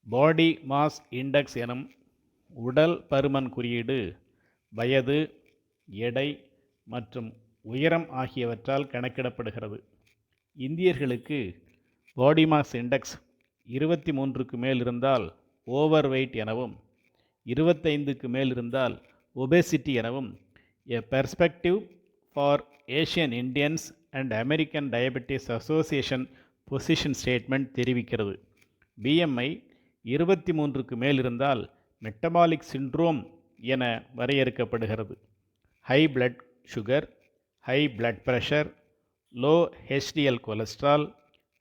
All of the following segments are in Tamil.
பாடி மாஸ் இண்டெக்ஸ் எனும் உடல் பருமன் குறியீடு வயது, எடை மற்றும் உயரம் ஆகியவற்றால் கணக்கிடப்படுகிறது. இந்தியர்களுக்கு பாடி மாஸ் இண்டெக்ஸ் 23க்கு மேல் இருந்தால் ஓவர் வெயிட் எனவும், 25க்கு மேல் இருந்தால் ஒபேசிட்டி எனவும் a perspective for Asian Indians and American Diabetes Association position statement தெரிவிக்கிறது. பிஎம்ஐ 23க்கு மேல் இருந்தால் மெட்டபாலிக் சிண்ட்ரோம் என வரையறுக்கப்படுகிறது. High blood sugar, high blood pressure, low HDL cholesterol,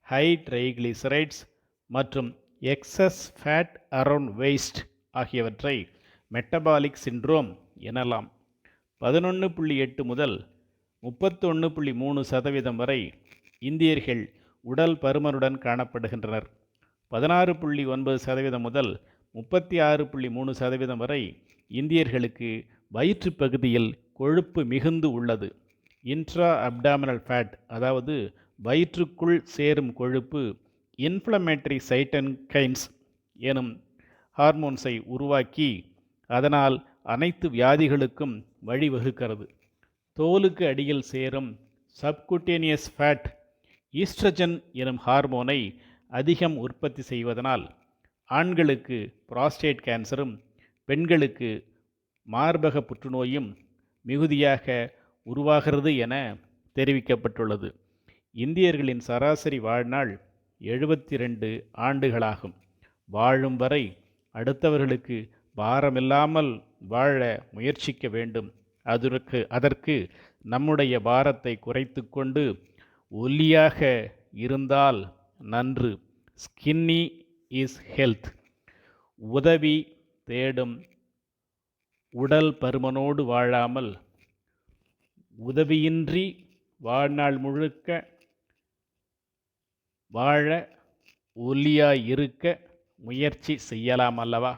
high triglycerides மற்றும் எக்ஸஸ் ஃபேட் அரவுண்ட் வெய்ஸ்ட் ஆகியவற்றை மெட்டபாலிக் சிண்ட்ரோம் எனலாம். 11.8 முதல் 31.3% வரை இந்தியர்கள் உடல் பருமனுடன் காணப்படுகின்றனர். 16.9% முதல் 36.3% வரை இந்தியர்களுக்கு வயிற்று பகுதியில் கொழுப்பு மிகுந்து உள்ளது. இன்ட்ரா அப்டாமினல் ஃபேட், அதாவது வயிற்றுக்குள் சேரும் கொழுப்பு, இன்ஃப்ளமேட்டரி சைட்டன்கைன்ஸ் எனும் ஹார்மோன்ஸை உருவாக்கி அதனால் அனைத்து வியாதிகளுக்கும் வழிவகுக்கிறது. தோலுக்கு அடியில் சேரும் சப்குட்டேனியஸ் ஃபேட் ஈஸ்ட்ரஜன் எனும் ஹார்மோனை அதிகம் உற்பத்தி செய்வதனால் ஆண்களுக்கு புராஸ்டேட் கேன்சரும் பெண்களுக்கு மார்பக புற்றுநோயும் மிகுதியாக உருவாகிறது என தெரிவிக்கப்பட்டுள்ளது. இந்தியர்களின் சராசரி வாழ்நாள் 72 ஆண்டுகளாகும். வாழும் வரை அடுத்தவர்களுக்கு பாரமில்லாமல் வாழ முயற்சிக்க வேண்டும். அதற்கு நம்முடைய பாரத்தை குறைத்து கொண்டு ஒல்லியாக இருந்தால் நன்று. Skinny is health. உதவி தேடும் உடல் பருமனோடு வாழாமல் உதவியின்றி வாழ்நாள் முழுக்க வாழ ஒல்லியாய் இருக்க முயற்சி செய்யலாம் அல்லவா?